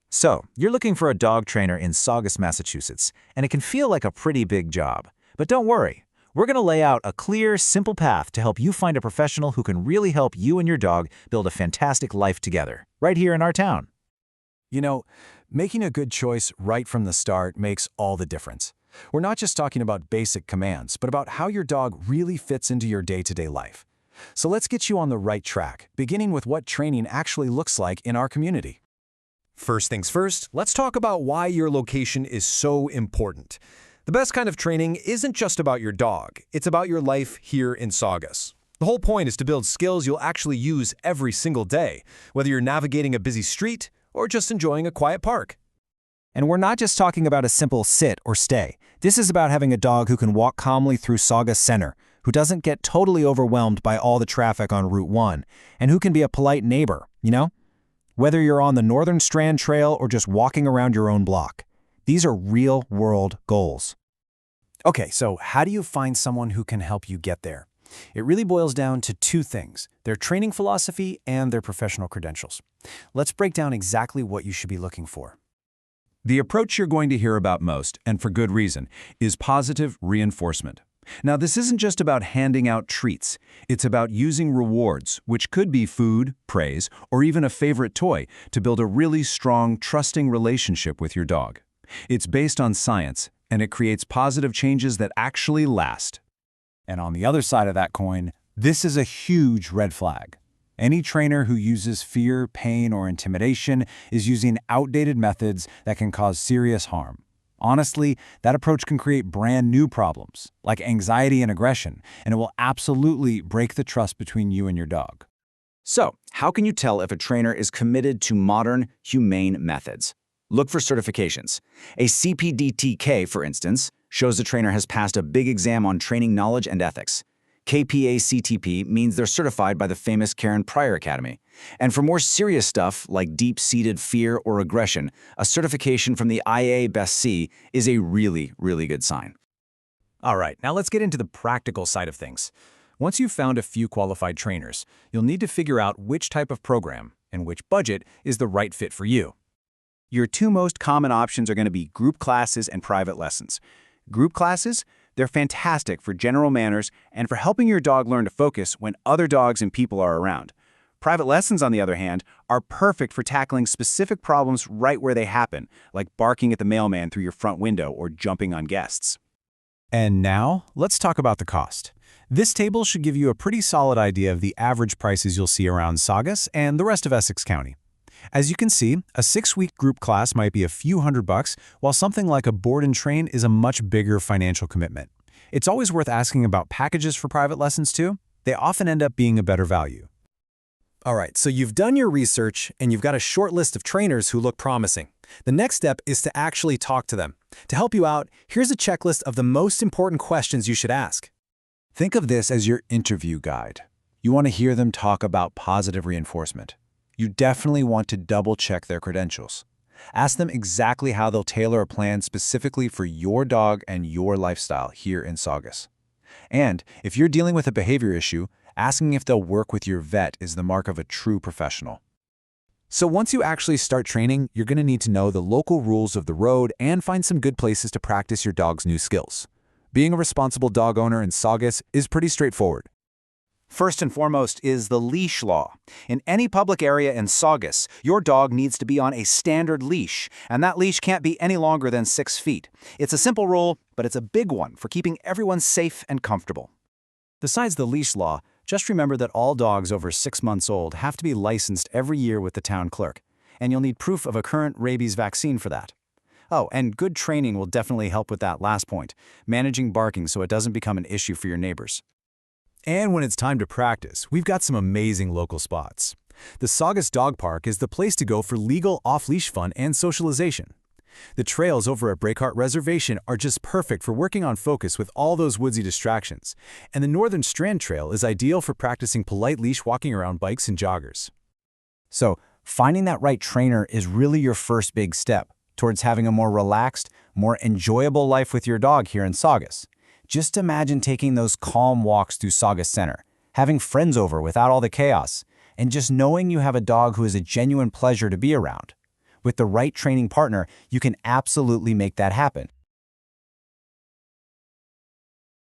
So, you're looking for a dog trainer in Saugus, Massachusetts, and it can feel like a pretty big job. But don't worry, we're going to lay out a clear, simple path to help you find a professional who can really help you and your dog build a fantastic life together, right here in our town. You know, making a good choice right from the start makes all the difference. We're not just talking about basic commands, but about how your dog really fits into your day-to-day life. So let's get you on the right track, beginning with what training actually looks like in our community. First things first, let's talk about why your location is so important. The best kind of training isn't just about your dog, it's about your life here in Saugus. The whole point is to build skills you'll actually use every single day, whether you're navigating a busy street or just enjoying a quiet park. And we're not just talking about a simple sit or stay. This is about having a dog who can walk calmly through Saugus Center, who doesn't get totally overwhelmed by all the traffic on Route 1, and who can be a polite neighbor, you know? Whether you're on the Northern Strand Trail or just walking around your own block. These are real-world goals. Okay, so how do you find someone who can help you get there? It really boils down to two things: their training philosophy and their professional credentials. Let's break down exactly what you should be looking for. The approach you're going to hear about most, and for good reason, is positive reinforcement. Now, this isn't just about handing out treats. It's about using rewards, which could be food, praise, or even a favorite toy, to build a really strong, trusting relationship with your dog. It's based on science, and it creates positive changes that actually last. And on the other side of that coin, this is a huge red flag. Any trainer who uses fear, pain, or intimidation is using outdated methods that can cause serious harm. Honestly, that approach can create brand new problems, like anxiety and aggression, and it will absolutely break the trust between you and your dog. So, how can you tell if a trainer is committed to modern, humane methods? Look for certifications. A CPDTK, for instance, shows the trainer has passed a big exam on training knowledge and ethics. KPA-CTP means they're certified by the famous Karen Pryor Academy. And for more serious stuff like deep-seated fear or aggression, a certification from the IA Best C is a really, really good sign. All right, now let's get into the practical side of things. Once you've found a few qualified trainers, you'll need to figure out which type of program and which budget is the right fit for you. Your two most common options are going to be group classes and private lessons. Group classes, they're fantastic for general manners and for helping your dog learn to focus when other dogs and people are around. Private lessons, on the other hand, are perfect for tackling specific problems right where they happen, like barking at the mailman through your front window or jumping on guests. And now, let's talk about the cost. This table should give you a pretty solid idea of the average prices you'll see around Saugus and the rest of Essex County. As you can see, a 6-week group class might be a few $100, while something like a board and train is a much bigger financial commitment. It's always worth asking about packages for private lessons too. They often end up being a better value. All right, so you've done your research and you've got a short list of trainers who look promising. The next step is to actually talk to them. To help you out, here's a checklist of the most important questions you should ask. Think of this as your interview guide. You want to hear them talk about positive reinforcement. You definitely want to double-check their credentials. Ask them exactly how they'll tailor a plan specifically for your dog and your lifestyle here in Saugus. And if you're dealing with a behavior issue, asking if they'll work with your vet is the mark of a true professional. So once you actually start training, you're going to need to know the local rules of the road and find some good places to practice your dog's new skills. Being a responsible dog owner in Saugus is pretty straightforward. First and foremost is the leash law. In any public area in Saugus, your dog needs to be on a standard leash, and that leash can't be any longer than 6 feet. It's a simple rule, but it's a big one for keeping everyone safe and comfortable. Besides the leash law, just remember that all dogs over 6 months old have to be licensed every year with the town clerk, and you'll need proof of a current rabies vaccine for that. Oh, and good training will definitely help with that last point, managing barking so it doesn't become an issue for your neighbors. And when it's time to practice, we've got some amazing local spots. The Saugus Dog Park is the place to go for legal off-leash fun and socialization. The trails over at Breakheart Reservation are just perfect for working on focus with all those woodsy distractions, and the Northern Strand Trail is ideal for practicing polite leash walking around bikes and joggers. So, finding that right trainer is really your first big step towards having a more relaxed, more enjoyable life with your dog here in Saugus. Just imagine taking those calm walks through Saugus Center, having friends over without all the chaos, and just knowing you have a dog who is a genuine pleasure to be around. With the right training partner, you can absolutely make that happen.